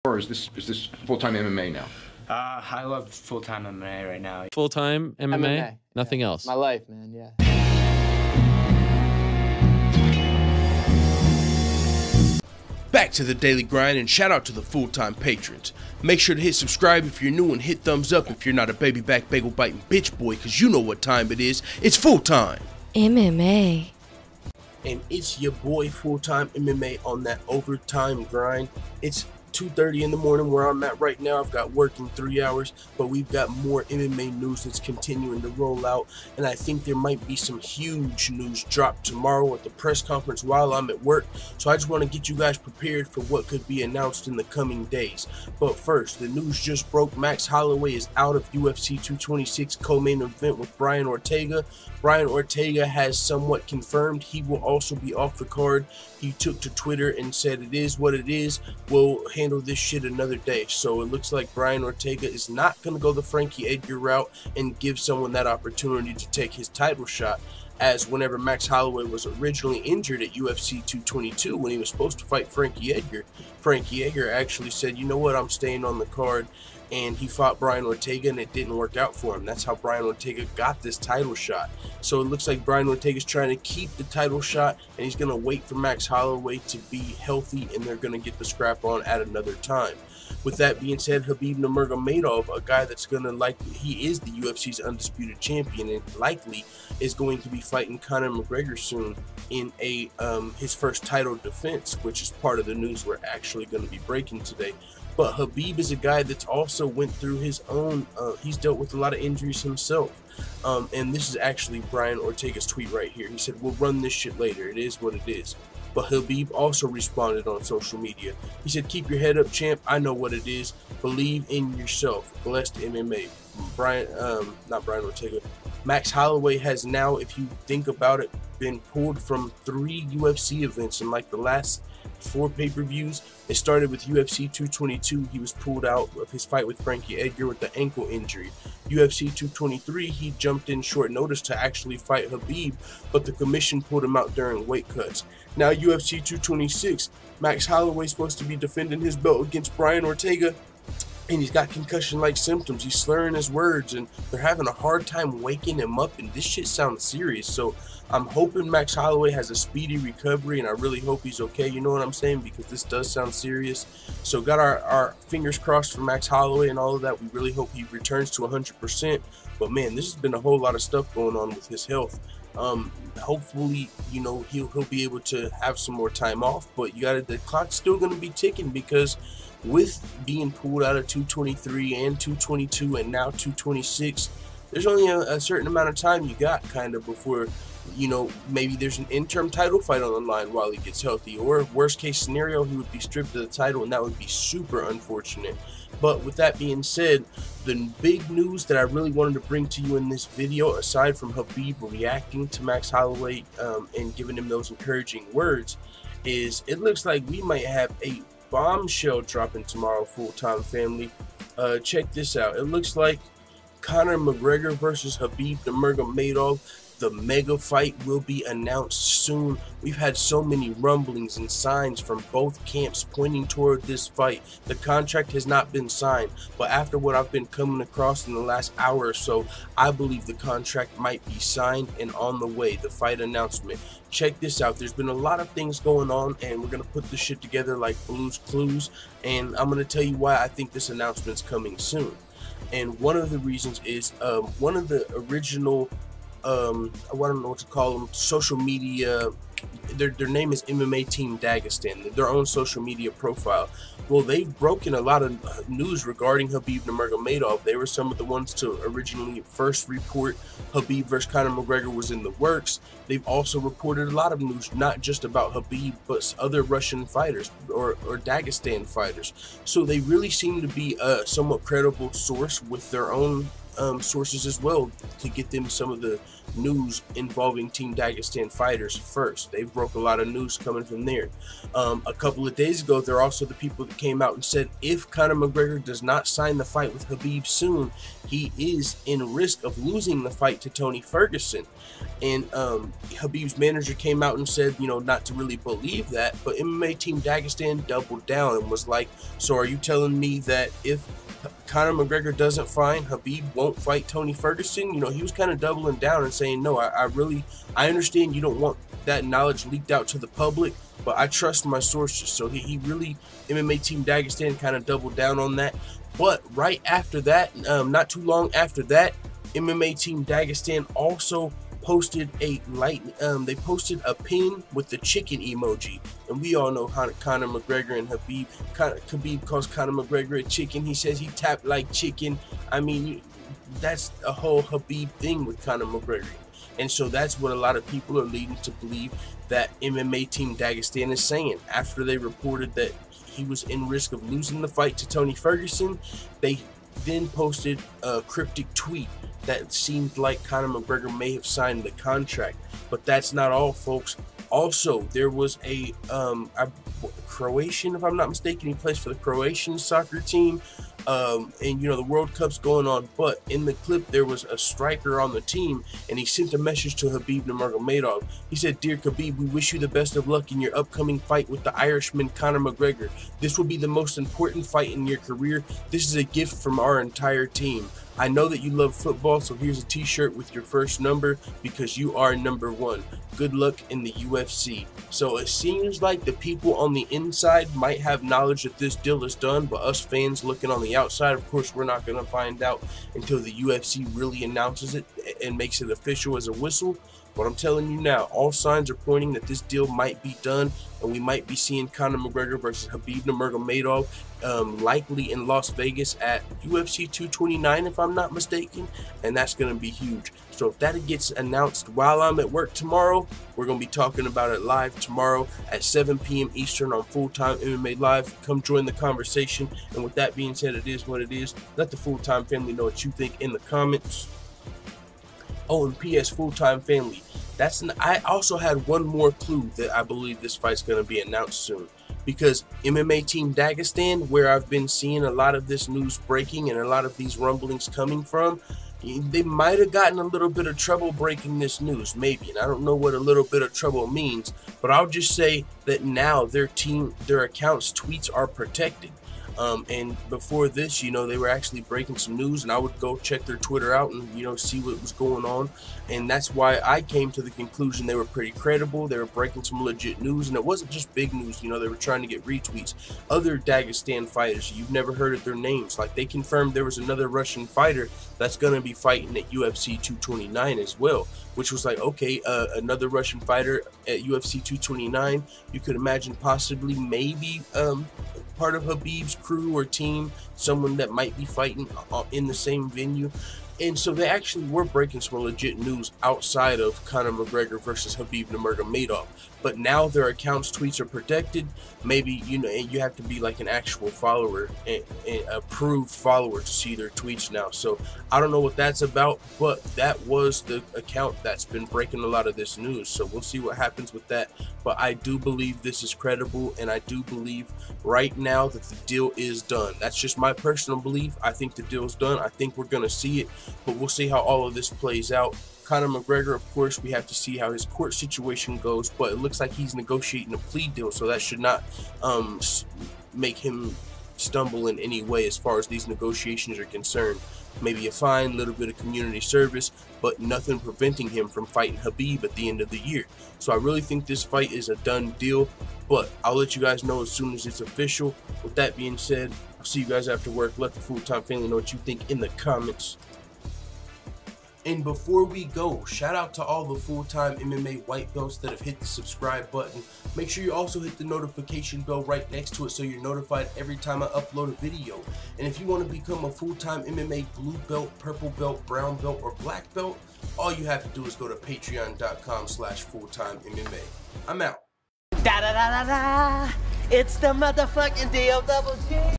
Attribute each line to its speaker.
Speaker 1: Or is this full-time MMA now?
Speaker 2: I love full-time MMA right now.
Speaker 3: Full-time MMA?
Speaker 4: MMA,
Speaker 3: Nothing
Speaker 4: yeah.
Speaker 3: else?
Speaker 4: My life, man, yeah.
Speaker 5: Back to the daily grind, and shout out to the full-time patrons. Make sure to hit subscribe if you're new and hit thumbs up if you're not a baby back bagel biting bitch boy, cause you know what time it is. It's full-time
Speaker 6: MMA.
Speaker 5: And it's your boy full-time MMA on that overtime grind. It's 2:30 in the morning where I'm at right now. I've got work in 3 hours, but we've got more MMA news that's continuing to roll out, and I think there might be some huge news dropped tomorrow at the press conference while I'm at work. So I just want to get you guys prepared for what could be announced in the coming days. But first, the news just broke. Max Holloway is out of UFC 226 co-main event with Brian Ortega. Brian Ortega has somewhat confirmed he will also be off the card. He took to Twitter and said, "It is what it is. We'll handle this shit another day." So it looks like Brian Ortega is not going to go the Frankie Edgar route and give someone that opportunity to take his title shot, as whenever Max Holloway was originally injured at UFC 222 when he was supposed to fight Frankie Edgar actually said, "You know what, I'm staying on the card," and he fought Brian Ortega and it didn't work out for him. That's how Brian Ortega got this title shot. So it looks like Brian Ortega's trying to keep the title shot, and he's going to wait for Max Holloway to be healthy, and they're going to get the scrap on at another time. With that being said, Khabib Nurmagomedov, a guy that's going to he is the UFC's undisputed champion and likely is going to be fighting Conor McGregor soon in his first title defense, which is part of the news we're actually going to be breaking today. But Khabib is a guy that's also went through his own, he's dealt with a lot of injuries himself. And this is actually Brian Ortega's tweet right here. He said, "We'll run this shit later. It is what it is." But Khabib also responded on social media. He said, "Keep your head up, champ. I know what it is. Believe in yourself. Blessed MMA." Not Brian Ortega. Max Holloway has now, if you think about it, been pulled from 3 UFC events in like the last 4 pay-per-views. It started with UFC 222. He was pulled out of his fight with Frankie Edgar with the ankle injury. UFC 223, he jumped in short notice to actually fight Khabib, but the commission pulled him out during weight cuts. Now UFC 226, Max Holloway's supposed to be defending his belt against Brian Ortega, and he's got concussion-like symptoms. He's slurring his words, and they're having a hard time waking him up, and this shit sounds serious. So I'm hoping Max Holloway has a speedy recovery, and I really hope he's okay, you know what I'm saying, because this does sound serious. So got our fingers crossed for Max Holloway and all of that. We really hope he returns to 100%. But man, this has been a whole lot of stuff going on with his health. Hopefully, you know, he'll be able to have some more time off, but the clock's still going to be ticking, because with being pulled out of 223 and 222 and now 226, there's only a certain amount of time you got kind of before, you know, maybe there's an interim title fight on the line while he gets healthy, or worst case scenario, he would be stripped of the title, and that would be super unfortunate. But with that being said, the big news that I really wanted to bring to you in this video, aside from Khabib reacting to Max Holloway and giving him those encouraging words, is it looks like we might have a bombshell dropping tomorrow, full-time family. Check this out. It looks like Conor McGregor versus Khabib Nurmagomedov, the mega fight, will be announced soon. We've had so many rumblings and signs from both camps pointing toward this fight. The contract has not been signed, but after what I've been coming across in the last hour or so, I believe the contract might be signed and on the way, the fight announcement. Check this out. There's been a lot of things going on, and we're going to put this shit together like Blue's Clues, and I'm going to tell you why I think this announcement's coming soon. And one of the reasons is one of the original I don't know what to call them, social media, their name is MMA Team Dagestan, their own social media profile. Well, they've broken a lot of news regarding Khabib Nurmagomedov. They were some of the ones to originally first report Khabib versus Conor McGregor was in the works. They've also reported a lot of news, not just about Khabib, but other Russian fighters or Dagestan fighters. So they really seem to be a somewhat credible source with their own sources as well to get them some of the news involving Team Dagestan fighters first. They broke a lot of news coming from there. A couple of days ago, they're also the people that came out and said if Conor McGregor does not sign the fight with Khabib soon, he is in risk of losing the fight to Tony Ferguson. And Khabib's manager came out and said, you know, not to really believe that, but MMA Team Dagestan doubled down and was like, so are you telling me that if Conor McGregor doesn't fight, Khabib won't fight Tony Ferguson? You know, he was kind of doubling down and saying, no, I understand you don't want that knowledge leaked out to the public, but I trust my sources. So he really, MMA Team Dagestan kind of doubled down on that. But right after that, not too long after that, MMA Team Dagestan also posted they posted a pin with the chicken emoji, and we all know how Conor McGregor and Khabib. Khabib calls Conor McGregor a chicken. He says he tapped like chicken. I mean, that's a whole Khabib thing with Conor McGregor, and so that's what a lot of people are leading to believe that MMA Team Dagestan is saying. After they reported that he was in risk of losing the fight to Tony Ferguson, they then posted a cryptic tweet that seemed like Conor McGregor may have signed the contract. But that's not all, folks. Also, there was a Croatian, if I'm not mistaken, he plays for the Croatian soccer team. And you know, the World Cup's going on, but in the clip there was a striker on the team, and he sent a message to Khabib Nurmagomedov. He said, "Dear Khabib, we wish you the best of luck in your upcoming fight with the Irishman Conor McGregor. This will be the most important fight in your career. This is a gift from our entire team. I know that you love football, so here's a t-shirt with your first number because you are number one. Good luck in the UFC." So it seems like the people on the inside might have knowledge that this deal is done, but us fans looking on the outside, of course, we're not going to find out until the UFC really announces it and makes it official as a whistle. But I'm telling you now, all signs are pointing that this deal might be done, and we might be seeing Conor McGregor versus Khabib Nurmagomedov likely in Las Vegas at UFC 229, if I'm not mistaken, and that's going to be huge. So if that gets announced while I'm at work tomorrow, we're going to be talking about it live tomorrow at 7 p.m. Eastern on Full Time MMA Live. Come join the conversation. And with that being said, it is what it is. Let the Full Time family know what you think in the comments. Oh, and P.S. Full Time family, I also had one more clue that I believe this fight's going to be announced soon. Because MMA Team Dagestan, where I've been seeing a lot of this news breaking and a lot of these rumblings coming from, they might have gotten a little bit of trouble breaking this news, maybe. And I don't know what a little bit of trouble means, but I'll just say that now their accounts' tweets are protected. And before this, you know, they were actually breaking some news, and I would go check their Twitter out and, you know, see what was going on. And that's why I came to the conclusion they were pretty credible. They were breaking some legit news, and it wasn't just big news. You know, they were trying to get retweets. Other Dagestan fighters, you've never heard of their names. Like, they confirmed there was another Russian fighter that's going to be fighting at UFC 229 as well, which was like, okay, another Russian fighter at UFC 229. You could imagine possibly maybe part of Khabib's crew or team, someone that might be fighting in the same venue. And so they actually were breaking some legit news outside of Conor McGregor versus Khabib Nurmagomedov. But now their accounts' tweets are protected. Maybe, you know, you have to be like an actual follower, an approved follower to see their tweets now. So I don't know what that's about, but that was the account that's been breaking a lot of this news. So we'll see what happens with that. But I do believe this is credible, and I do believe right now that the deal is done. That's just my personal belief. I think the deal's done. I think we're going to see it, but we'll see how all of this plays out. Conor McGregor, of course, we have to see how his court situation goes, but it looks like he's negotiating a plea deal, so that should not make him stumble in any way as far as these negotiations are concerned. Maybe a fine, a little bit of community service, but nothing preventing him from fighting Khabib at the end of the year. So I really think this fight is a done deal, but I'll let you guys know as soon as it's official. With that being said, I'll see you guys after work. Let the Full Time family know what you think in the comments. And before we go, shout out to all the full-time MMA white belts that have hit the subscribe button. Make sure you also hit the notification bell right next to it so you're notified every time I upload a video. And if you want to become a full-time MMA blue belt, purple belt, brown belt, or black belt, all you have to do is go to patreon.com/fulltimemma. I'm out.
Speaker 3: Da da da da da! It's the motherfucking DOWG!